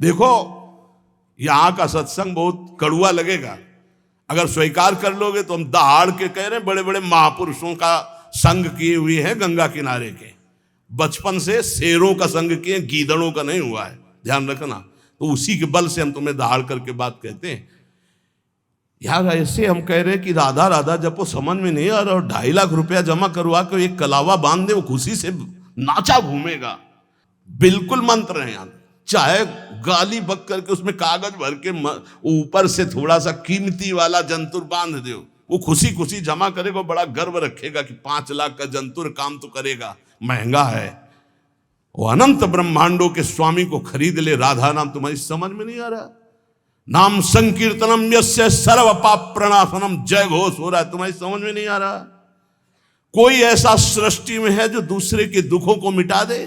देखो, यहां का सत्संग बहुत कड़ुआ लगेगा, अगर स्वीकार कर लोगे तो हम दहाड़ के कह रहे हैं, बड़े बड़े महापुरुषों का संग किए हुए हैं गंगा किनारे के, बचपन से शेरों का संग किए, गीदड़ों का नहीं हुआ है, ध्यान रखना। तो उसी के बल से हम तुम्हें दहाड़ करके बात कहते हैं। यार ऐसे हम कह रहे हैं कि राधा राधा जब वो समझ में नहीं आ रहा, और 2.5 लाख रुपया जमा करवा कर एक कलावा बांध दे, वो खुशी से नाचा घूमेगा। बिल्कुल मंत्र है यार, चाहे गाली बक करके उसमें कागज भर के ऊपर से थोड़ा सा कीमती वाला जंतुर बांध दो, वो खुशी खुशी जमा करेगा, बड़ा गर्व रखेगा कि 5 लाख का जंतुर काम तो करेगा, महंगा है। वो अनंत ब्रह्मांडों के स्वामी को खरीद ले, राधा नाम तुम्हारी समझ में नहीं आ रहा, नाम संकीर्तनम यस्य सर्व पाप प्रणाशनम, जय घोष हो रहा है, तुम्हारी समझ में नहीं आ रहा। कोई ऐसा सृष्टि में है जो दूसरे के दुखों को मिटा दे?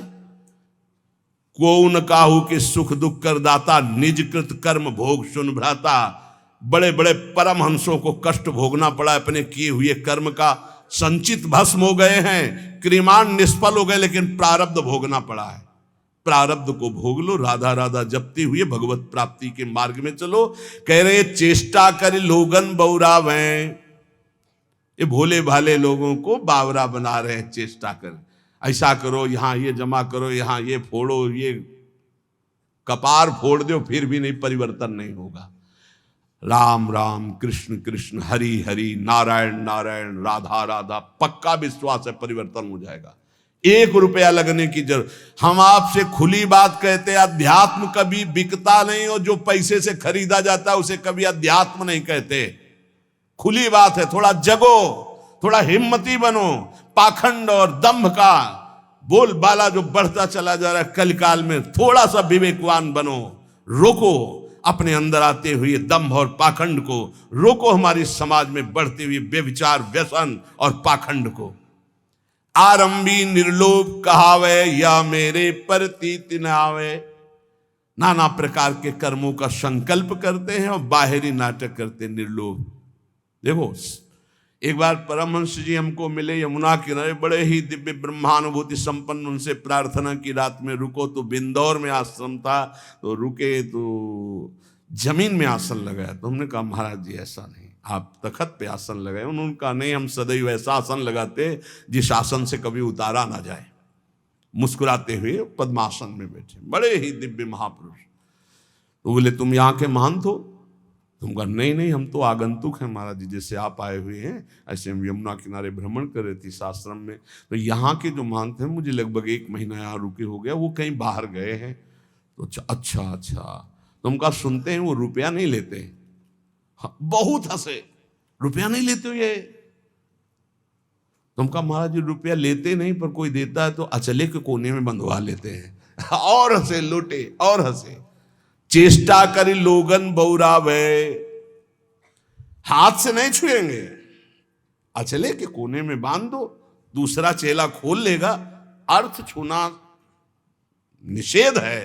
को न काहू के सुख दुख कर दाता, निज कृत कर्म भोग सुन भ्राता। बड़े बड़े परमहंसों को कष्ट भोगना पड़ा, अपने किए हुए कर्म का संचित भस्म हो गए हैं, क्रिमान निष्फल हो गए, लेकिन प्रारब्ध भोगना पड़ा है। प्रारब्ध को भोग लो, राधा राधा जपते हुए भगवत प्राप्ति के मार्ग में चलो। कह रहे चेष्टा कर लोगन बौरावे, ये भोले भाले लोगों को बावरा बना रहे हैं, चेष्टा कर, ऐसा करो, यहां ये जमा करो, यहां ये फोड़ो, ये कपार फोड़ दो, फिर भी नहीं, परिवर्तन नहीं होगा। राम राम कृष्ण कृष्ण हरि हरि नारायण नारायण राधा राधा, पक्का विश्वास है परिवर्तन हो जाएगा। 1 रुपया लगने की जरूरत। हम आपसे खुली बात कहते हैं, अध्यात्म कभी बिकता नहीं, और जो पैसे से खरीदा जाता है उसे कभी अध्यात्म नहीं कहते। खुली बात है, थोड़ा जगो, थोड़ा हिम्मती बनो। पाखंड और दंभ का बोलबाला जो बढ़ता चला जा रहा है कलकाल में, थोड़ा सा विवेकवान बनो, रोको अपने अंदर आते हुए दंभ और पाखंड को, रोको हमारी समाज में बढ़ते हुए व्यभिचार व्यसन और पाखंड को। आरंभी निर्लोभ कहावे, या मेरे प्रतीत न आवे। नाना प्रकार के कर्मों का संकल्प करते हैं और बाहरी नाटक करते हैं, निर्लोभ। देखो, एक बार परमहंस जी हमको मिले यमुना किनारे, बड़े ही दिव्य ब्रह्मानुभूति संपन्न, उनसे प्रार्थना की रात में रुको, तो बिंदौर में आश्रम था, तो रुके तो जमीन में आसन लगाया। तो हमने कहा महाराज जी ऐसा नहीं, आप तखत पे आसन लगाए। उन्होंने कहा नहीं, हम सदैव ऐसा आसन लगाते जिस आसन से कभी उतारा ना जाए। मुस्कुराते हुए पद्मासन में बैठे, बड़े ही दिव्य महापुरुष। तो बोले तुम यहाँ के महंत हो? तुम कहा नहीं नहीं, हम तो आगंतुक हैं महाराज जी, जैसे आप आए हुए हैं ऐसे हम यमुना किनारे भ्रमण कर रहे थे इस आश्रम में। तो यहाँ के जो महंत हैं, मुझे लगभग 1 महीना यहाँ रुके हो गया, वो कहीं बाहर गए हैं। तो अच्छा, तुम कहा सुनते हैं वो रुपया नहीं लेते? हाँ, बहुत हंसे, रुपया नहीं लेते हो ये? तुम कहा महाराज जी रुपया लेते नहीं, पर कोई देता है तो अचले के कोने में बंधवा लेते हैं। और हंसे, लूटे और हंसे। चेष्टा करी लोगन बौरावे, हाथ से नहीं छुएंगे, अचले के कोने में बांध दो, दूसरा चेला खोल लेगा। अर्थ छूना निषेध है,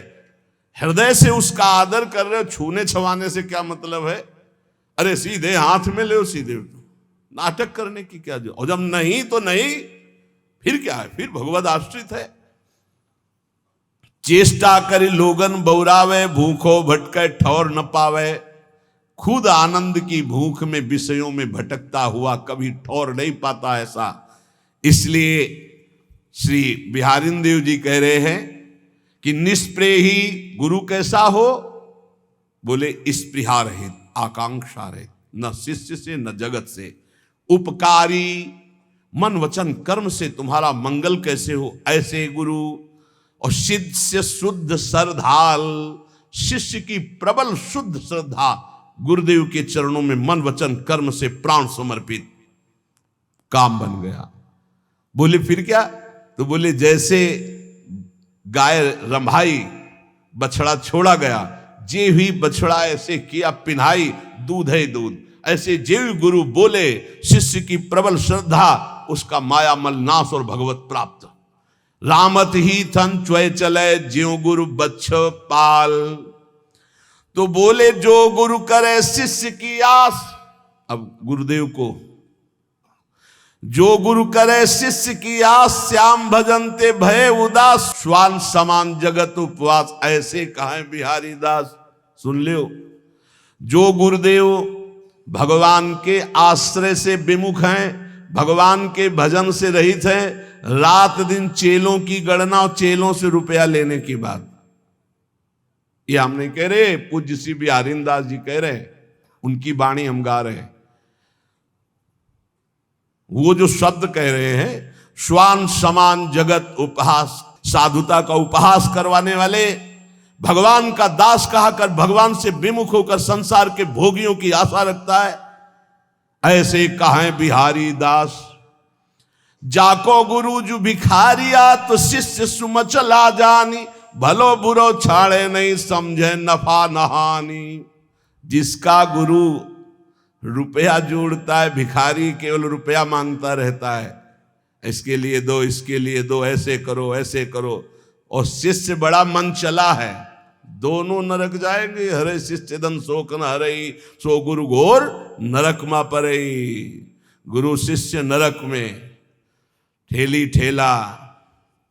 हृदय से उसका आदर कर रहे हो, छूने छवाने से क्या मतलब है? अरे सीधे हाथ में ले, सीधे नाटक करने की क्या जो, और जब नहीं तो नहीं, फिर क्या है? फिर भगवद आश्रित है। चेष्टा करी लोगन बौरावे, भूखो भटके ठौर न पावे। खुद आनंद की भूख में विषयों में भटकता हुआ कभी ठौर नहीं पाता ऐसा। इसलिए श्री बिहारिंदेव जी कह रहे हैं कि निष्प्रेही गुरु कैसा हो? बोले स्पृहा रहित, आकांक्षा रहित, न शिष्य से न जगत से, उपकारी मन वचन कर्म से तुम्हारा मंगल कैसे हो, ऐसे गुरु। और सिद्ध से शुद्ध श्रद्धाल, शिष्य की प्रबल शुद्ध श्रद्धा, गुरुदेव के चरणों में मन वचन कर्म से प्राण समर्पित, काम बन गया। बोले फिर क्या? तो बोले जैसे गाय रंभाई, बछड़ा छोड़ा गया, जे ही बछड़ा ऐसे किया पिन्हाई, दूध है दूध। ऐसे जेव गुरु बोले, शिष्य की प्रबल श्रद्धा, उसका माया मल नाश और भगवत प्राप्त। रामत ही थन च्वय चले, ज्यो गुरु बच्छ पाल। तो बोले जो गुरु करे शिष्य की आस। अब गुरुदेव को जो गुरु करे शिष्य की आस, श्याम भजनते भय उदास, श्वान समान जगत उपवास, ऐसे कहें बिहारी दास। सुन लियो, जो गुरुदेव भगवान के आश्रय से विमुख हैं, भगवान के भजन से रहित हैं, रात दिन चेलों की गणना और चेलों से रुपया लेने की बात, ये हम नहीं कह रहे, पूज्य श्री बिहारी दास जी कह रहे हैं, उनकी वाणी हम गा रहे हैं। वो जो शब्द कह रहे हैं, श्वान समान जगत उपहास, साधुता का उपहास करवाने वाले, भगवान का दास कहाकर भगवान से विमुख होकर संसार के भोगियों की आशा रखता है, ऐसे कहें बिहारी दास। जाको गुरु जो भिखारिया, तो शिष्य सुमचला जानी, भलो बुरो छाड़े नहीं समझे नफा नहानी। जिसका गुरु रुपया जोड़ता है, भिखारी केवल रुपया मांगता रहता है, इसके लिए दो, इसके लिए दो, ऐसे करो ऐसे करो, और शिष्य बड़ा मन चला है, दोनों नरक जाएंगे। हरे शिष्य दन शोक न हरई, सो गुरु घोर नरक मा परई। गुरु शिष्य नरक में ठेली ठेला,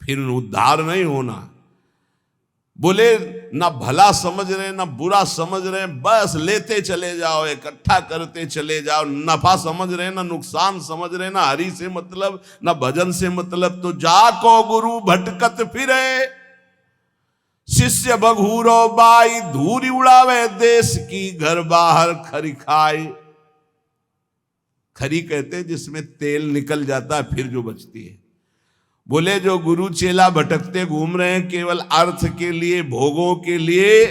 फिर उद्धार नहीं होना। बोले ना भला समझ रहे ना बुरा समझ रहे, बस लेते चले जाओ, इकट्ठा करते चले जाओ, नफा समझ रहे ना नुकसान समझ रहे, ना हरि से मतलब ना भजन से मतलब, तो जाको गुरु भटकत फिरे, शिष्य बघूरो बाई, धूरी उड़ावे देश की, घर बाहर खरी खाए। खरी कहते जिसमें तेल निकल जाता है फिर जो बचती है। बोले जो गुरु चेला भटकते घूम रहे हैं केवल अर्थ के लिए, भोगों के लिए,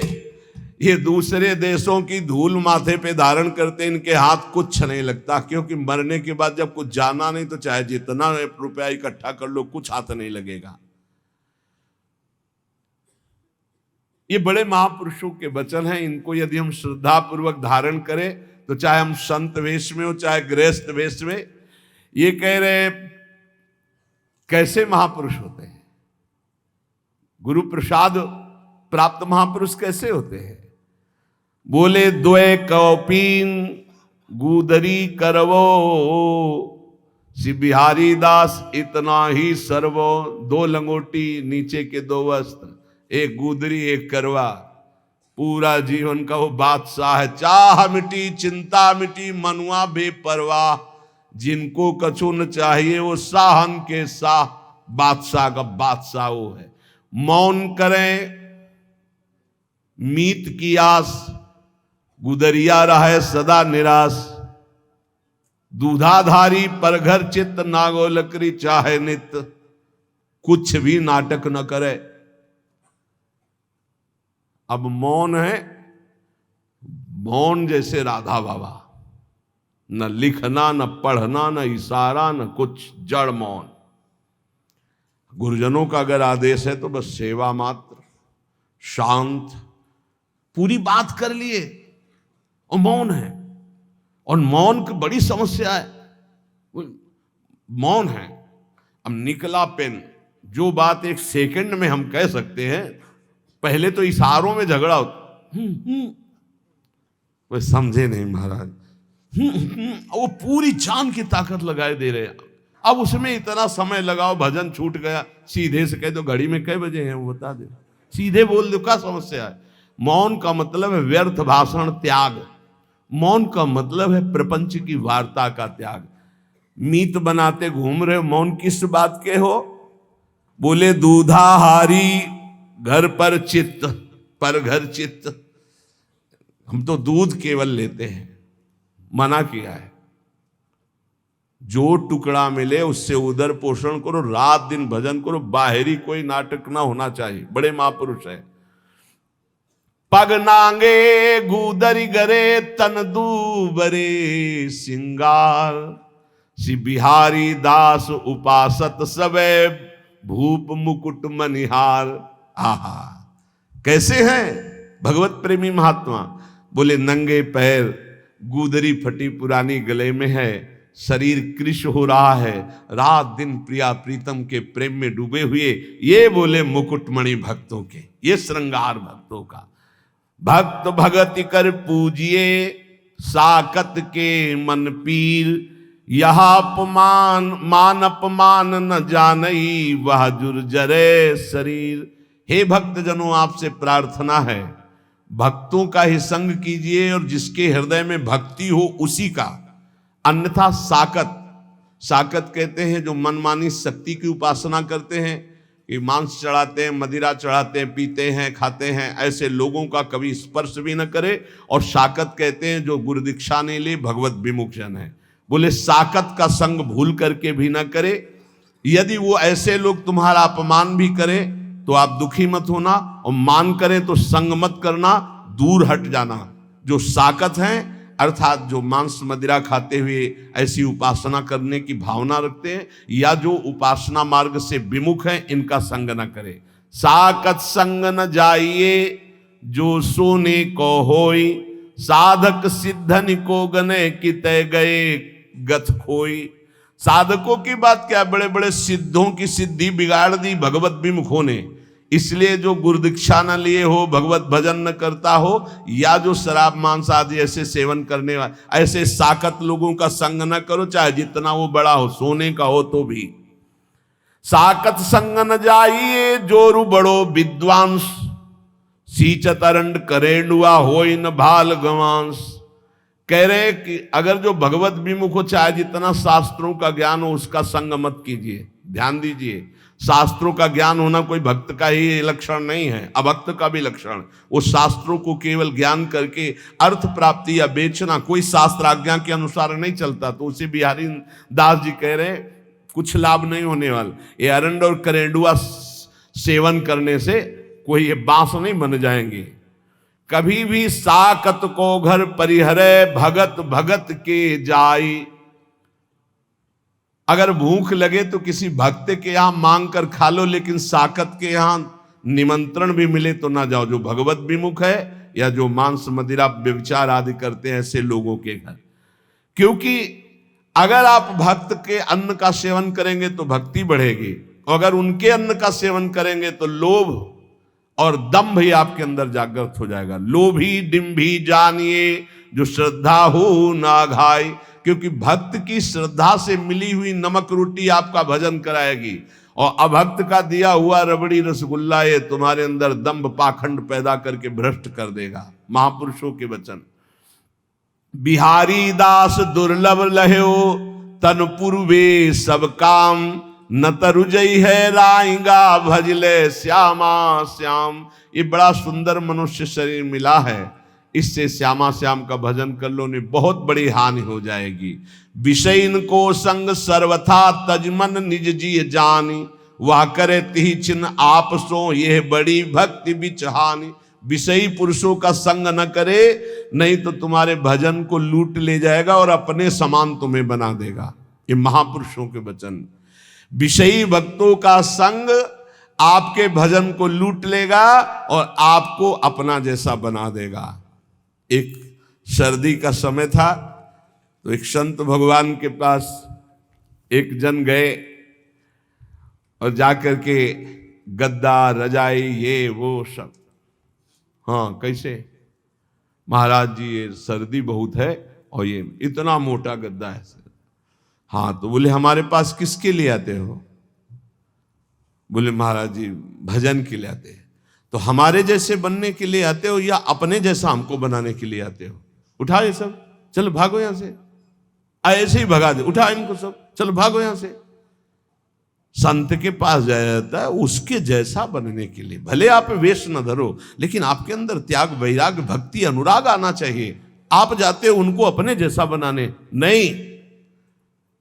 ये दूसरे देशों की धूल माथे पे धारण करते, इनके हाथ कुछ नहीं लगता, क्योंकि मरने के बाद जब कुछ जाना नहीं तो चाहे जितना रुपया इकट्ठा कर लो, कुछ हाथ नहीं लगेगा। ये बड़े महापुरुषों के वचन हैं, इनको यदि हम श्रद्धा पूर्वक धारण करें तो चाहे हम संत वेश में हो चाहे गृहस्थ वेश में। ये कह रहे कैसे महापुरुष होते हैं, गुरु प्रसाद प्राप्त महापुरुष कैसे होते हैं। बोले द्वय कौपीन गुदरी करवो, श्री बिहारी दास इतना ही सर्वो। दो लंगोटी नीचे के दो वस्त्र, एक गुदरी एक करवा, पूरा जीवन का वो बादशाह है। चाह मिटी चिंता मिटी मनुआ बेपरवाह, जिनको कछु न चाहिए वो साहन के साह, बादशाह का बादशाह वो है। मौन करें मीत की आस, गुदरिया रहे सदा निराश। दूधाधारी पर घर चित्त, नागो लकड़ी चाहे नित, कुछ भी नाटक न करे। अब मौन है, मौन जैसे राधा बाबा, न लिखना न पढ़ना न इशारा न कुछ, जड़ मौन। गुरुजनों का अगर आदेश है तो बस सेवा मात्र, शांत, पूरी बात कर लिए और मौन है। और मौन की बड़ी समस्या है, मौन है। अब निकला पेन, जो बात एक सेकंड में हम कह सकते हैं, पहले तो इशारों में झगड़ा होता। वो समझे नहीं महाराज, वो पूरी जान की ताकत लगाए दे रहे हैं। अब उसमें इतना समय लगाओ, भजन छूट गया, सीधे से कह दो घड़ी में कई बजे हैं वो बता दे, सीधे बोल दो, क्या समस्या है। मौन का मतलब है व्यर्थ भाषण त्याग, मौन का मतलब है प्रपंच की वार्ता का त्याग। मीत बनाते घूम रहे, मौन किस बात के हो। बोले दूधाहारी घर पर चित्त, पर घर चित्त। हम तो दूध केवल लेते हैं, मना किया है। जो टुकड़ा मिले उससे उदर पोषण करो, रात दिन भजन करो, बाहरी कोई नाटक ना होना चाहिए। बड़े महापुरुष है। पग नांगे गुदरी गरे, तन दूबरे सिंगार, श्री बिहारी दास उपासत सबे, भूप मुकुट मनिहार। आहा, कैसे हैं भगवत प्रेमी महात्मा। बोले नंगे पैर, गुदरी फटी पुरानी गले में है, शरीर कृश हो रहा है, रात दिन प्रिया प्रीतम के प्रेम में डूबे हुए। ये बोले मुकुटमणि भक्तों के, ये श्रृंगार भक्तों का। भक्त भगति कर पूजिए, साकत के मन पीर, यह अपमान मान अपमान न जानई वह जुर्जरे शरीर। हे भक्तजनों, आपसे प्रार्थना है, भक्तों का ही संग कीजिए और जिसके हृदय में भक्ति हो उसी का। अन्यथा साकत, साकत कहते हैं जो मनमानी शक्ति की उपासना करते हैं, कि मांस चढ़ाते हैं, मदिरा चढ़ाते हैं, पीते हैं, खाते हैं, ऐसे लोगों का कभी स्पर्श भी न करे। और साकत कहते हैं जो गुरु दीक्षा नहीं ले, भगवत विमुख जन है। बोले साकत का संग भूल करके भी न करे। यदि वो ऐसे लोग तुम्हारा अपमान भी करें तो आप दुखी मत होना, और मान करें तो संग मत करना, दूर हट जाना। जो साकत हैं अर्थात जो मांस मदिरा खाते हुए ऐसी उपासना करने की भावना रखते हैं या जो उपासना मार्ग से विमुख हैं, इनका संग न करे। साकत संग न जाइए जो सोने को होई, साधक सिद्धन को गने कि तय गए गथ खोई। साधकों की बात क्या, बड़े बड़े सिद्धों की सिद्धि बिगाड़ दी भगवत विमुखों ने। इसलिए जो गुरु दीक्षा न लिए हो, भगवत भजन न करता हो, या जो शराब मांस आदि ऐसे सेवन करने वाले, ऐसे साकत लोगों का संग न करो, चाहे जितना वो बड़ा हो, सोने का हो तो भी। साकत संग न जाइए जोरु बड़ो विद्वांस, सींचत अरंड करेंडुआ होई न भाल गवांस। कह रहे कि अगर जो भगवत विमुख हो, चाहे जितना शास्त्रों का ज्ञान हो, उसका संग मत कीजिए। ध्यान दीजिए, शास्त्रों का ज्ञान होना कोई भक्त का ही लक्षण नहीं है, अभक्त का भी लक्षण। वो शास्त्रों को केवल ज्ञान करके अर्थ प्राप्ति या बेचना कोई शास्त्र आज्ञा के अनुसार नहीं चलता। तो उसे बिहारी दास जी कह रहे कुछ लाभ नहीं होने वाला। ये अरंड और करेंडुआ सेवन करने से कोई ये बांस नहीं बन जाएंगे। कभी भी साकत को घर परिहरे भगत भगत के जाई। अगर भूख लगे तो किसी भक्त के यहां मांग कर खा लो, लेकिन साकत के यहां निमंत्रण भी मिले तो ना जाओ, जो भगवत विमुख है या जो मांस मदिरा व्यभिचार आदि करते हैं ऐसे लोगों के घर। क्योंकि अगर आप भक्त के अन्न का सेवन करेंगे तो भक्ति बढ़ेगी, और अगर उनके अन्न का सेवन करेंगे तो लोभ और दंभ ही आपके अंदर जागृत हो जाएगा। लोभी डिम्भी जानिए जो श्रद्धा हो ना घाई। क्योंकि भक्त की श्रद्धा से मिली हुई नमक रोटी आपका भजन कराएगी, और अभक्त का दिया हुआ रबड़ी रसगुल्ला ये तुम्हारे अंदर दंभ पाखंड पैदा करके भ्रष्ट कर देगा। महापुरुषों के वचन। बिहारी दास दुर्लभ लह्यो तन पूर्वे सब काम, न तरुजई है राइंगा भजले श्यामा श्याम। ये बड़ा सुंदर मनुष्य शरीर मिला है, इससे श्यामा श्याम का भजन कर लो, ने बहुत बड़ी हानि हो जाएगी। विषयन को संग सर्वथा तजमन निज जी जानी, वह करे तिहि चिन्ह आप सो यह बड़ी भक्ति बिचहानी। विषयी पुरुषों का संग न करे, नहीं तो तुम्हारे भजन को लूट ले जाएगा और अपने समान तुम्हें बना देगा। ये महापुरुषों के वचन। विषयी भक्तों का संग आपके भजन को लूट लेगा और आपको अपना जैसा बना देगा। एक सर्दी का समय था, तो एक संत भगवान के पास एक जन गए और जाकर के गद्दा रजाई ये वो सब। हाँ कैसे महाराज जी, ये सर्दी बहुत है और ये इतना मोटा गद्दा है। हाँ तो बोले हमारे पास किसके लिए आते हो? बोले महाराज जी भजन के लिए आते हैं। तो हमारे जैसे बनने के लिए आते हो या अपने जैसा हमको बनाने के लिए आते हो? उठा ये सब, चलो भागो यहां से। ऐसे ही भगा दे, उठा इनको सब, चलो भागो यहां से। संत के पास जाया जाता है उसके जैसा बनने के लिए। भले आप वेश न धरो, लेकिन आपके अंदर त्याग वैराग भक्ति अनुराग आना चाहिए। आप जाते हो उनको अपने जैसा बनाने, नहीं।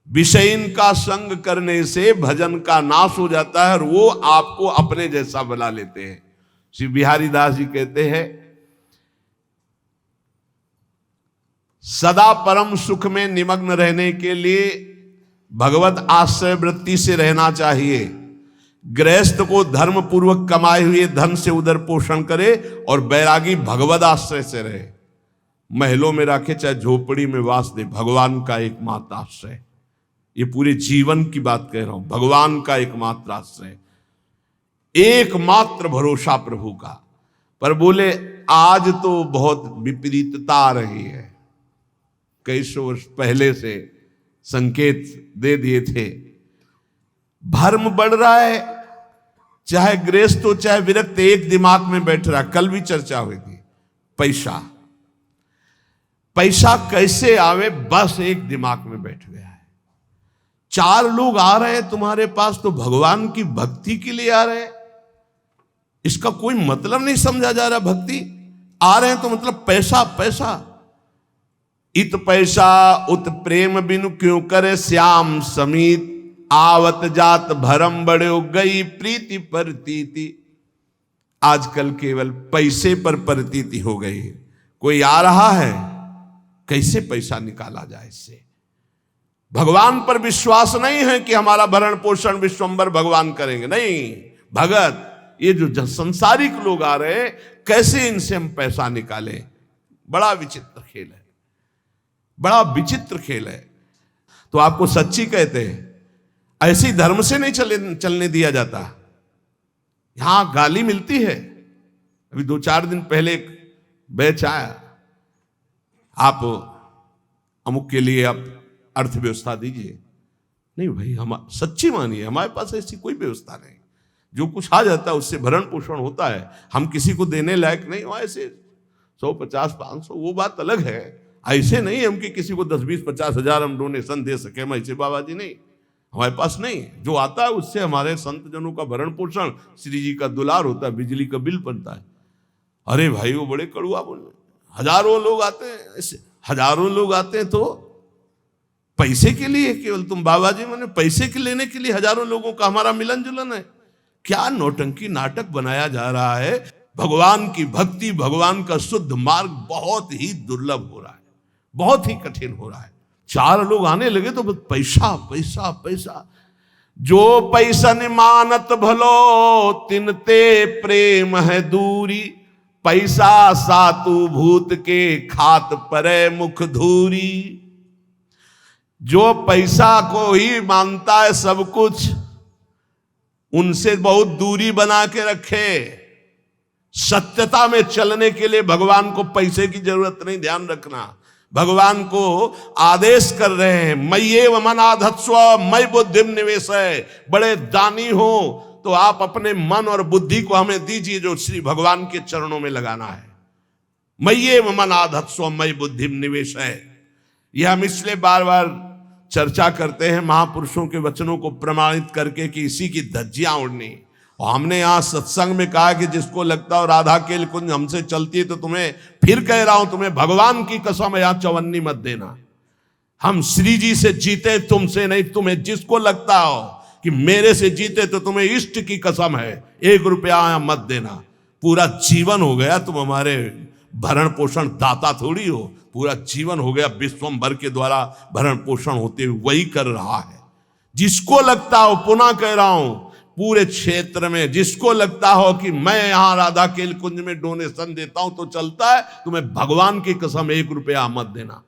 विषयन का संग करने से भजन का नाश हो जाता है और वो आपको अपने जैसा बना लेते हैं। श्री बिहारी दास जी कहते हैं, सदा परम सुख में निमग्न रहने के लिए भगवत आश्रय वृत्ति से रहना चाहिए। गृहस्थ को धर्म पूर्वक कमाए हुए धन से उदर पोषण करे और बैरागी भगवत आश्रय से रहे। महलों में रखे चाहे झोपड़ी में वास दे, भगवान का एकमात्र आश्रय। ये पूरे जीवन की बात कह रहा हूं, भगवान का एकमात्र आश्रय, एकमात्र भरोसा प्रभु का। पर बोले आज तो बहुत विपरीतता आ रही है। कई सौ वर्ष पहले से संकेत दे दिए थे। भर्म बढ़ रहा है, चाहे गृहस्थ हो चाहे विरक्त, एक दिमाग में बैठ रहा। कल भी चर्चा हुई थी, पैसा पैसा कैसे आवे, बस एक दिमाग में बैठ गया है। 4 लोग आ रहे हैं तुम्हारे पास तो भगवान की भक्ति के लिए आ रहे हैं, इसका कोई मतलब नहीं समझा जा रहा। भक्ति आ रहे हैं तो मतलब पैसा पैसा। इत पैसा उत प्रेम बिनु क्यों करे श्याम समीत, आवत जात भरम बड़े गई प्रीति परतीति। आजकल केवल पैसे पर परतीति हो गई है। कोई आ रहा है, कैसे पैसा निकाला जाए इससे। भगवान पर विश्वास नहीं है कि हमारा भरण पोषण विश्वंभर भगवान करेंगे, नहीं। भगत ये जो संसारिक लोग आ रहे हैं, कैसे इनसे हम पैसा निकालें। बड़ा विचित्र खेल है, बड़ा विचित्र खेल है। तो आपको सच्ची कहते हैं, ऐसी धर्म से नहीं चलने दिया जाता। यहां गाली मिलती है। अभी 2-4 दिन पहले एक बैच आया, आप अमुक के लिए आप अर्थव्यवस्था दीजिए। नहीं भाई, हम सच्ची मानिए, हमारे पास ऐसी कोई व्यवस्था नहीं। जो कुछ आ जाता है उससे भरण पोषण होता है, हम किसी को देने लायक नहीं। वहां ऐसे 100, 50, 500 वो बात अलग है। ऐसे नहीं हम कि किसी को 10, 20, 50 हजार हम डोनेशन दे सके, हम ऐसे बाबा जी नहीं, हमारे पास नहीं। जो आता है उससे हमारे संत जनों का भरण पोषण, श्री जी का दुलार होता है, बिजली का बिल बनता है। अरे भाई वो बड़े कड़ुआ बोले, हजारों लोग आते हैं, ऐसे हजारों लोग आते हैं तो पैसे के लिए केवल तुम बाबा जी मैंने पैसे के लेने के लिए हजारों लोगों का हमारा मिलन जुलन है। क्या नौटंकी नाटक बनाया जा रहा है। भगवान की भक्ति, भगवान का शुद्ध मार्ग बहुत ही दुर्लभ हो रहा है, बहुत ही कठिन हो रहा है। 4 लोग आने लगे तो पैसा पैसा पैसा। जो पैसन मानत भलो तिनते प्रेम है दूरी, पैसा सातु भूत के खात परे मुख धूरी। जो पैसा को ही मानता है सब कुछ, उनसे बहुत दूरी बना के रखे। सत्यता में चलने के लिए भगवान को पैसे की जरूरत नहीं, ध्यान रखना। भगवान को आदेश कर रहे हैं, मय्येव मनाधत्स्व मयि बुद्धिम निवेशय। बड़े दानी हो तो आप अपने मन और बुद्धि को हमें दीजिए, जो श्री भगवान के चरणों में लगाना है। मय्येव मनाधत्स्व मयि बुद्धिम निवेशय। यह हम इसलिए बार बार चर्चा करते हैं महापुरुषों के वचनों को प्रमाणित करके कि इसी की धज्जियां उड़नी। और हमने यहां सत्संग में कहा कि जिसको लगता हो राधा केल कुंज हमसे चलती है, तो तुम्हें फिर कह रहा हूं, तुम्हें भगवान की कसम है, यहां चवन्नी मत देना। हम श्री जी से जीते, तुमसे नहीं। तुम्हें जिसको लगता हो कि मेरे से जीते तो तुम्हें इष्ट की कसम है, 1 रुपया यहां मत देना। पूरा जीवन हो गया तुम हमारे भरण पोषण दाता थोड़ी हो, पूरा जीवन हो गया विश्वंभर के द्वारा भरण पोषण होते हुए वही कर रहा है। जिसको लगता हो, पुनः कह रहा हूं, पूरे क्षेत्र में जिसको लगता हो कि मैं यहां राधा केल कुंज में डोनेशन देता हूं तो चलता है, तुम्हें भगवान की कसम 1 रुपया मत देना।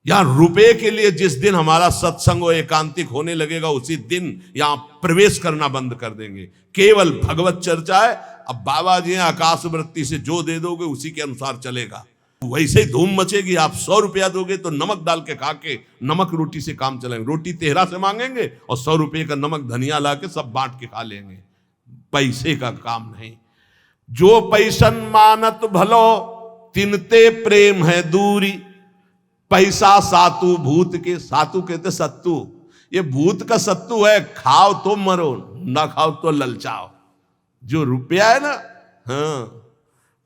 यहां रुपए के लिए जिस दिन हमारा सत्संग और एकांतिक होने लगेगा, उसी दिन यहां प्रवेश करना बंद कर देंगे। केवल भगवत चर्चा है। अब बाबा जी आकाश वृत्ति से जो दे दोगे उसी के अनुसार चलेगा। वैसे ही धूम मचेगी। आप 100 रुपया दोगे तो नमक डाल के खा के नमक रोटी से काम चलाएंगे। रोटी तेहरा से मांगेंगे और 100 रुपये का नमक धनिया ला के सब बांट के खा लेंगे। पैसे का काम नहीं। जो पैसन मानत भलो तिनते प्रेम है दूरी, पैसा सातु भूत के। सातु कहते सत्तू, ये भूत का सत्तू है। खाओ तो मरो, ना खाओ तो ललचाओ। जो रुपया है ना, हाँ,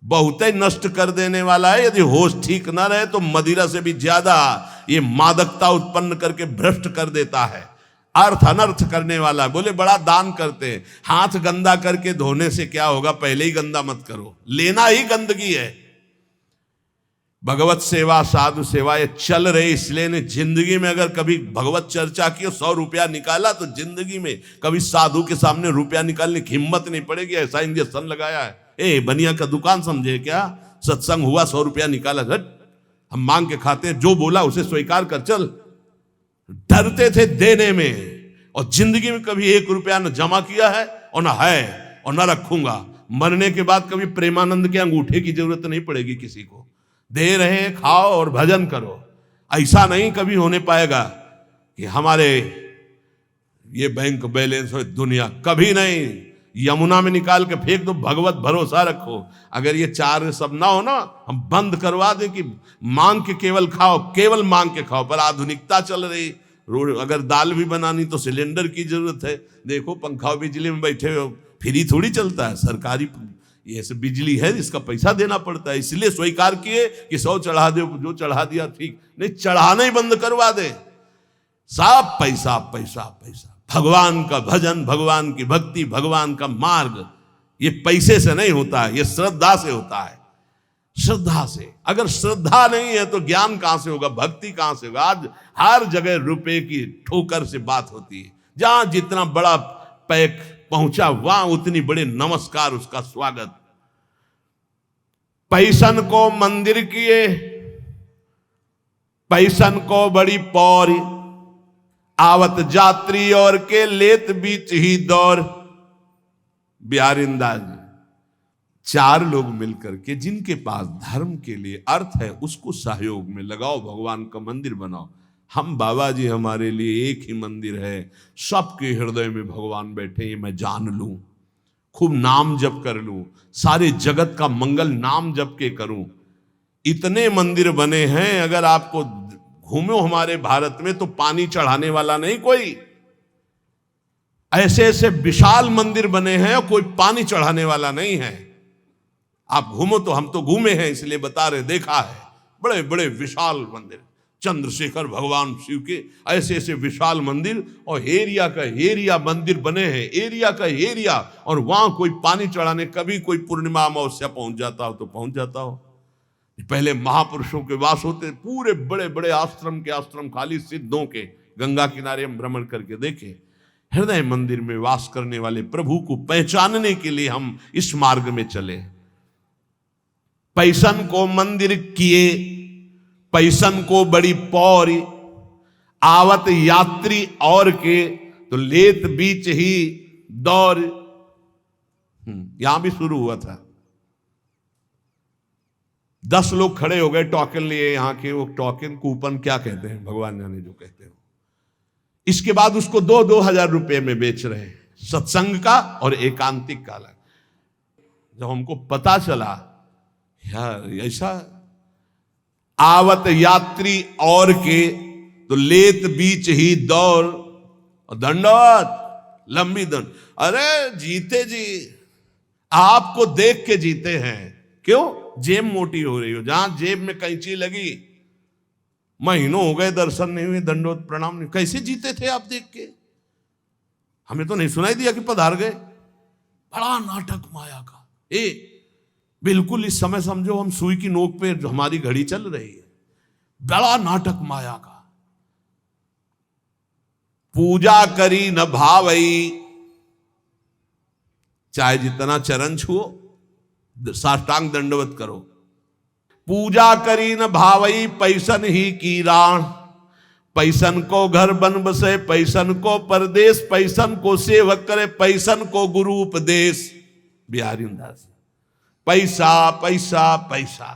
बहुत ही नष्ट कर देने वाला है। यदि होश ठीक ना रहे तो मदिरा से भी ज्यादा ये मादकता उत्पन्न करके भ्रष्ट कर देता है। अर्थ अनर्थ करने वाला। बोले बड़ा दान करते हैं, हाथ गंदा करके धोने से क्या होगा, पहले ही गंदा मत करो, लेना ही गंदगी है। भगवत सेवा, साधु सेवा ये चल रही, इसलिए ने जिंदगी में अगर कभी भगवत चर्चा की, 100 रुपया निकाला तो जिंदगी में कभी साधु के सामने रुपया निकालने की हिम्मत नहीं पड़ेगी। ऐसा इंजेक्शन लगाया है। बनिया का दुकान समझे क्या? सत्संग हुआ, 100 रुपया निकाला, हम मांग के खाते हैं, जो बोला उसे स्वीकार कर चल। डरते थे देने में, और जिंदगी में कभी 1 रुपया न जमा किया है और न है और न रखूंगा। मरने के बाद कभी प्रेमानंद के अंगूठे की जरूरत नहीं पड़ेगी किसी को। दे रहे हैं, खाओ और भजन करो। ऐसा नहीं कभी होने पाएगा। कि हमारे ये बैंक बैलेंस हो, दुनिया कभी नहीं। यमुना में निकाल के फेंक दो, भगवत भरोसा रखो। अगर ये चार सब ना हो ना, हम बंद करवा दें कि मांग के केवल खाओ, केवल मांग के खाओ। पर आधुनिकता चल रही, रोड अगर दाल भी बनानी तो सिलेंडर की जरूरत है। देखो पंखा बिजली में बैठे हो, फ्री थोड़ी चलता है, सरकारी ये सब बिजली है, इसका पैसा देना पड़ता है। इसलिए स्वीकार किए कि 100 चढ़ा दो, जो चढ़ा दिया ठीक नहीं, चढ़ाना ही बंद करवा दे। सब पैसा पैसा पैसा। भगवान का भजन, भगवान की भक्ति, भगवान का मार्ग ये पैसे से नहीं होता है, ये श्रद्धा से होता है। श्रद्धा से, अगर श्रद्धा नहीं है तो ज्ञान कहां से होगा, भक्ति कहां से होगा। आज हर जगह रुपए की ठोकर से बात होती है। जहां जितना बड़ा पैक पहुंचा वहां उतनी बड़े नमस्कार, उसका स्वागत। पैसन को मंदिर किए, पैसन को बड़ी पौरी, आवत यात्री और के लेत बीच ही दौर। बिहारिंदा जी, चार लोग मिलकर के जिनके पास धर्म के लिए अर्थ है उसको सहयोग में लगाओ, भगवान का मंदिर बनाओ। हम बाबा जी हमारे लिए एक ही मंदिर है, सबके हृदय में भगवान बैठे, ये मैं जान लूं, खूब नाम जप कर लूं, सारे जगत का मंगल नाम जप के करूं। इतने मंदिर बने हैं, अगर आपको घूमो हमारे भारत में तो पानी चढ़ाने वाला नहीं कोई। ऐसे ऐसे विशाल मंदिर बने हैं, कोई पानी चढ़ाने वाला नहीं है। आप घूमो तो, हम तो घूमे हैं इसलिए बता रहे, देखा है बड़े बड़े विशाल मंदिर, चंद्रशेखर भगवान शिव के ऐसे ऐसे विशाल मंदिर, और एरिया का एरिया मंदिर बने हैं, एरिया का एरिया। और वहां कोई पानी चढ़ाने, कभी कोई पूर्णिमा अमावस्या पहुंच जाता हो तो पहुंच जाता हो। पहले महापुरुषों के वास होते, पूरे बड़े बड़े आश्रम के आश्रम खाली सिद्धों के, गंगा किनारे हम भ्रमण करके देखे। हृदय मंदिर में वास करने वाले प्रभु को पहचानने के लिए हम इस मार्ग में चले। पैसन को मंदिर किए, पैसन को बड़ी पौरी, आवत यात्री और के तो लेत बीच ही दौर। यहां भी शुरू हुआ था, 10 लोग खड़े हो गए टोकन लिए, यहां के वो टोकन कूपन क्या कहते हैं, भगवान जाने जो कहते हैं। इसके बाद उसको 2-2 हजार रुपए में बेच रहे हैं, सत्संग का और एकांतिक का अलग। जब हमको पता चला यार ऐसा, आवत यात्री और के तो लेत बीच ही दौर, दंडवत लंबी दंड। अरे जीते जी, आपको देख के जीते हैं। क्यों? जेब मोटी हो रही हो, जहां जेब में कैंची लगी, महीनों हो गए दर्शन नहीं हुए, दंडवत प्रणाम नहीं। कैसे जीते थे आप देख के? हमें तो नहीं सुनाई दिया कि पधार गए। बड़ा नाटक माया का। बिल्कुल इस समय समझो हम सुई की नोक पे हमारी घड़ी चल रही है। बड़ा नाटक माया का। पूजा करी न भावई, चाहे जितना चरण छुओ, साष्टांग दंडवत करो। पूजा करी न भावई, पैसन ही की राण। पैसन को घर बन बसे, पैसन को परदेश, पैसन को सेवक करे, पैसन को गुरु उपदेश। बिहारिंदास, पैसा पैसा पैसा।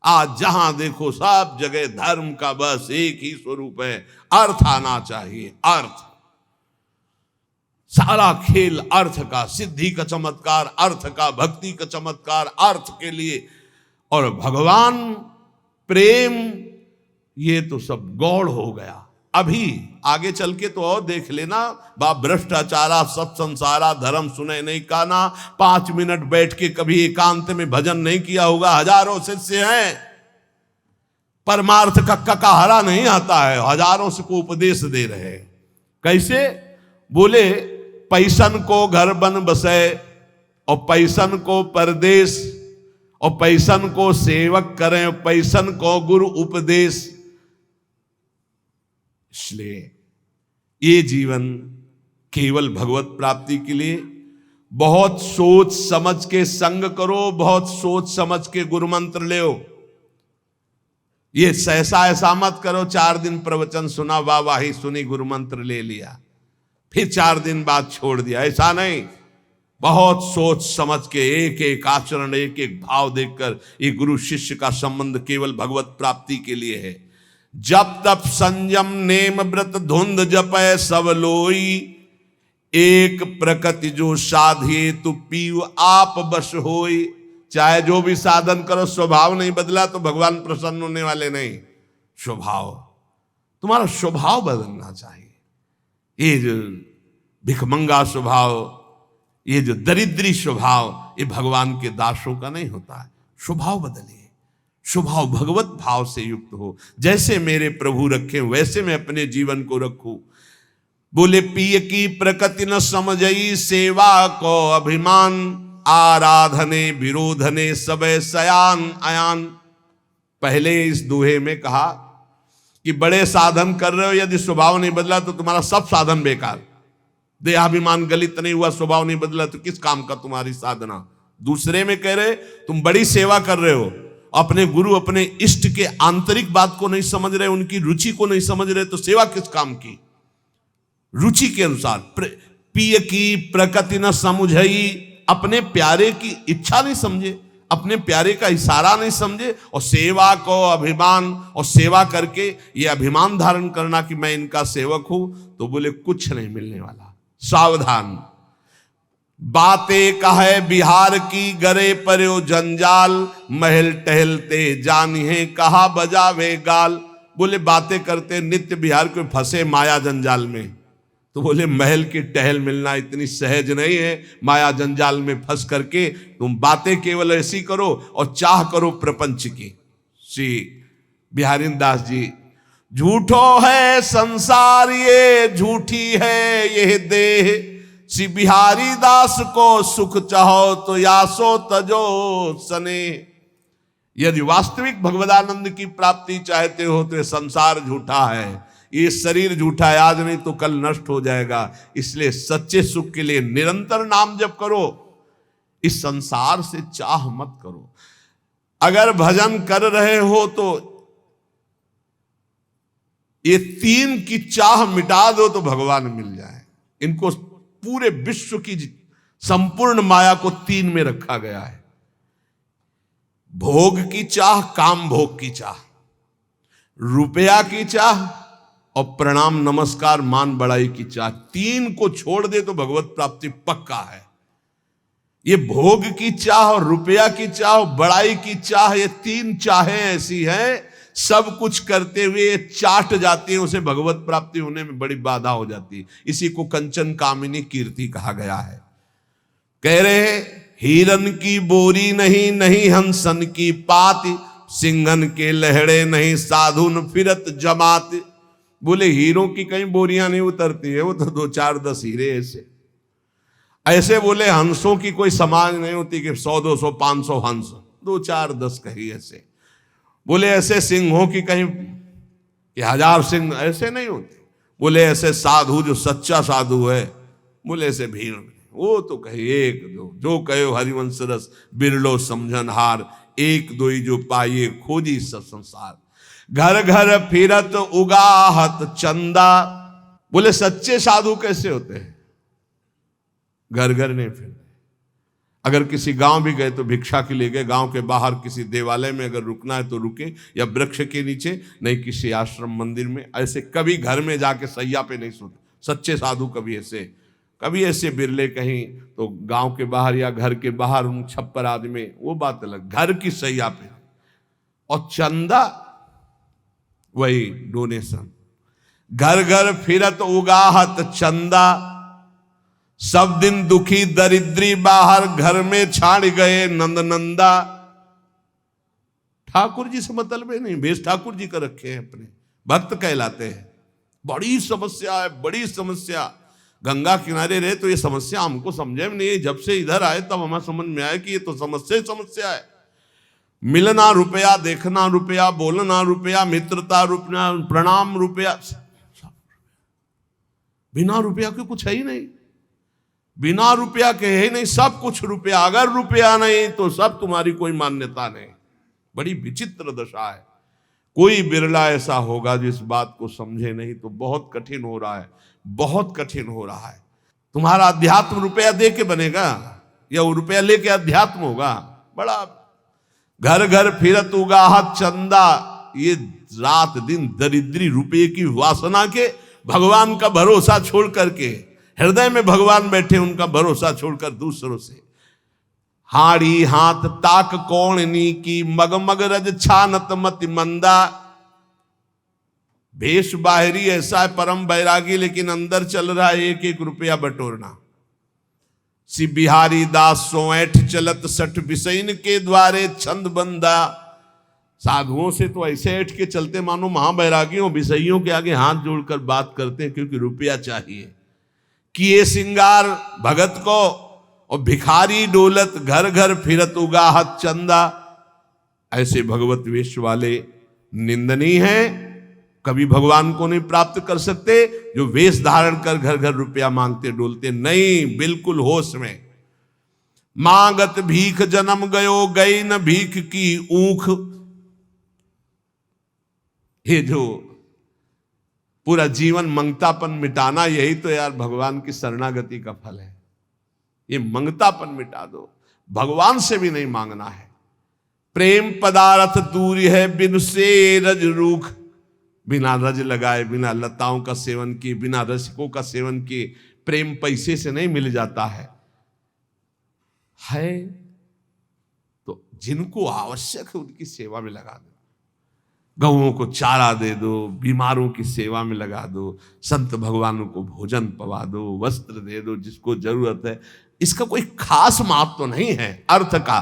आज जहां देखो सब जगह धर्म का बस एक ही स्वरूप है, अर्थ आना चाहिए। अर्थ, सारा खेल अर्थ का, सिद्धि का चमत्कार अर्थ का, भक्ति का चमत्कार अर्थ के लिए। और भगवान प्रेम, ये तो सब गौड़ हो गया। अभी आगे चल के तो और देख लेना, बा भ्रष्टाचारा सब संसारा, धर्म सुने नहीं काना। 5 मिनट बैठ के कभी एकांत में भजन नहीं किया होगा। हजारों शिष्य हैं, परमार्थ का ककाहरा नहीं आता है, हजारों से को उपदेश दे रहे हैं। कैसे? बोले पैसन को घर बन बसे, और पैसन को परदेश, और पैसन को सेवक करें, पैसन को गुरु उपदेश। इसलिए ये जीवन केवल भगवत प्राप्ति के लिए बहुत सोच समझ के संग करो, बहुत सोच समझ के गुरु मंत्र ले। ये सहसा ऐसा मत करो, 4 दिन प्रवचन सुना, वाहवाही सुनी, गुरु मंत्र ले लिया, फिर 4 दिन बाद छोड़ दिया। ऐसा नहीं, बहुत सोच समझ के एक एक आचरण, एक एक भाव देखकर। ये गुरु शिष्य का संबंध केवल भगवत प्राप्ति के लिए है। जप तप संयम नेम व्रत धुंध जपय सब लोई, एक प्रकृति जो साधिए तु पीव आप बस होई। चाहे जो भी साधन करो, स्वभाव नहीं बदला तो भगवान प्रसन्न होने वाले नहीं। स्वभाव, तुम्हारा स्वभाव बदलना चाहिए। ये जो भिखमंगा स्वभाव, ये जो दरिद्री स्वभाव, ये भगवान के दासों का नहीं होता है। स्वभाव बदलिए, स्वभाव भगवत भाव से युक्त हो। जैसे मेरे प्रभु रखे वैसे मैं अपने जीवन को रखूं। बोले पिय की प्रकृति न समझई, सेवा को अभिमान, आराधने विरोधने सबे सयान अयान। पहले इस दोहे में कहा कि बड़े साधन कर रहे हो, यदि स्वभाव नहीं बदला तो तुम्हारा सब साधन बेकार। देहाभिमान गलित नहीं हुआ, स्वभाव नहीं बदला तो किस काम का तुम्हारी साधना। दूसरे में कह रहे तुम बड़ी सेवा कर रहे हो, अपने गुरु अपने इष्ट के आंतरिक बात को नहीं समझ रहे, उनकी रुचि को नहीं समझ रहे, तो सेवा किस काम की। रुचि के अनुसार पिय की प्रकृति न समझई, अपने प्यारे की इच्छा नहीं समझे, अपने प्यारे का इशारा नहीं समझे, और सेवा को अभिमान, और सेवा करके ये अभिमान धारण करना कि मैं इनका सेवक हूं, तो बोले कुछ नहीं मिलने वाला। सावधान, बातें कहे बिहार की, गरे पर्यो जंजाल, महल टहलते जानिए कहा बजावे गाल। बोले बातें करते नित्य बिहार को, फंसे माया जंजाल में। तो बोले महल की टहल मिलना इतनी सहज नहीं है। माया जंजाल में फंस करके तुम बातें केवल ऐसी करो और चाह करो प्रपंच की। श्री बिहारी दास जी, झूठो है संसार ये, झूठी है ये देह, श्री बिहारी दास को सुख चाहो तो यासो तजो सने। यदि वास्तविक भगवदानंद की प्राप्ति चाहते हो तो ये संसार झूठा है, ये शरीर झूठा है, आज नहीं तो कल नष्ट हो जाएगा। इसलिए सच्चे सुख के लिए निरंतर नाम जप करो, इस संसार से चाह मत करो। अगर भजन कर रहे हो तो ये तीन की चाह मिटा दो तो भगवान मिल जाए। इनको पूरे विश्व की संपूर्ण माया को तीन में रखा गया है। भोग की चाह, काम भोग की चाह, रुपया की चाह और प्रणाम नमस्कार मान बड़ाई की चाह। तीन को छोड़ दे तो भगवत प्राप्ति पक्का है। ये भोग की चाह और रुपया की चाह और बड़ाई की चाह, ये तीन चाहें ऐसी हैं, सब कुछ करते हुए चाट जाती है, उसे भगवत प्राप्ति होने में बड़ी बाधा हो जाती है। इसी को कंचन कामिनी कीर्ति कहा गया है। कह रहे हिरन की बोरी नहीं, नहीं हंसन की पाती, सिंहन के लहड़े नहीं, साधुन फिरत जमात। बोले हीरों की कहीं बोरियां नहीं उतरती है, वो तो 2 4 10 हीरे ऐसे ऐसे। बोले हंसों की कोई समाज नहीं होती कि 100 200 500 हंस, 2 4 10 कहीं ऐसे। बोले ऐसे सिंहों की कहीं कि 1000 सिंह ऐसे नहीं होते। बोले ऐसे साधु जो सच्चा साधु है, बोले ऐसे भीड़ में, वो तो कहे 1 2, जो कहे हरिवंश रस बिरलो समझन हार, 1 2 जो पाइए खोजी सब संसार। घर घर फिरत उगाहत चंदा। बोले सच्चे साधु कैसे होते हैं? घर घर नहीं फिर। अगर किसी गांव भी गए तो भिक्षा के लिए गए, गांव के बाहर किसी देवालय में अगर रुकना है तो रुके, या वृक्ष के नीचे, नहीं किसी आश्रम मंदिर में। ऐसे कभी घर में जाके सैया पे नहीं सोते सच्चे साधु। कभी ऐसे बिरले कहीं तो गांव के बाहर या घर के बाहर उन छप्पर आदि में, वो बात अलग। घर की सैया पे। और चंदा वही डोनेशन। घर घर फिरत उगाहत चंदा, सब दिन दुखी दरिद्री बाहर, घर में छाड़ गए नंद नंदा। ठाकुर जी से मतलब नहीं, भेष ठाकुर जी का रखे हैं, अपने भक्त कहलाते हैं। बड़ी समस्या है, बड़ी समस्या। गंगा किनारे रहे तो ये समस्या हमको समझे में नहीं। जब से इधर आए तब हमें समझ में आया कि ये तो समस्या ही समस्या है। मिलना रुपया, देखना रुपया, बोलना रुपया, मित्रता रुपया, प्रणाम रुपया। बिना रुपया के कुछ है ही नहीं, बिना रुपया के है ही नहीं, सब कुछ रुपया। अगर रुपया नहीं तो सब तुम्हारी कोई मान्यता नहीं। बड़ी विचित्र दशा है। कोई बिरला ऐसा होगा जिस बात को समझे नहीं, तो बहुत कठिन हो रहा है, बहुत कठिन हो रहा है। तुम्हारा अध्यात्म रुपया दे के बनेगा या वो रुपया लेके अध्यात्म होगा? बड़ा। घर घर फिरत उगाहत चंदा, ये रात दिन दरिद्री रुपये की वासना के भगवान का भरोसा छोड़ करके, हृदय में भगवान बैठे, उनका भरोसा छोड़कर दूसरों से हाड़ी हाथ ताक कौणनी की मगमग रज छानत मति मंदा। भेष बाहरी ऐसा है परम बैरागी, लेकिन अंदर चल रहा है एक एक रुपया बटोरना। सी बिहारी दास सोएठ चलत सठ बिसैन के द्वारे छंद बंदा। साधुओं से तो ऐसे ऐठ के चलते मानो महाबैरागियों, बिसैयों के आगे हाथ जोड़कर बात करते हैं, क्योंकि रुपया चाहिए। किए सिंगार भगत को और भिखारी डोलत घर घर फिरत उगाहत चंदा। ऐसे भगवत वेश वाले निंदनीय हैं, कभी भगवान को नहीं प्राप्त कर सकते। जो वेश धारण कर घर घर रुपया मांगते डोलते, नहीं, बिल्कुल होश में। मांगत भीख जन्म गयो गई न भीख की ऊख। ये जो पूरा जीवन मंगतापन मिटाना, यही तो यार भगवान की शरणागति का फल है। ये मंगतापन मिटा दो, भगवान से भी नहीं मांगना है। प्रेम पदार्थ दूरी है बिन से रज रूख। बिना रज लगाए, बिना लताओं का सेवन किए, बिना रसिकों का सेवन किए प्रेम पैसे से नहीं मिल जाता है। तो जिनको आवश्यक है उनकी सेवा में लगा दो। गऊओं को चारा दे दो, बीमारों की सेवा में लगा दो, संत भगवानों को भोजन पवा दो, वस्त्र दे दो जिसको जरूरत है। इसका कोई खास महत्व तो नहीं है अर्थ का।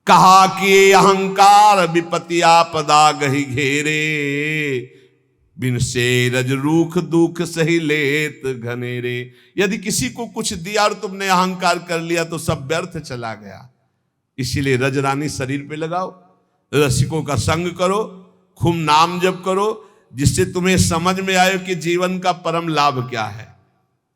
कहा कि अहंकार विपत्ति आपदा गही घेरे। बिन से रज रूख दुख सही लेत घनेरे। यदि किसी को कुछ दिया और तुमने अहंकार कर लिया तो सब व्यर्थ चला गया। इसीलिए रजरानी शरीर पे लगाओ, रसिकों का संग करो, खूब नाम जप करो, जिससे तुम्हें समझ में आए कि जीवन का परम लाभ क्या है।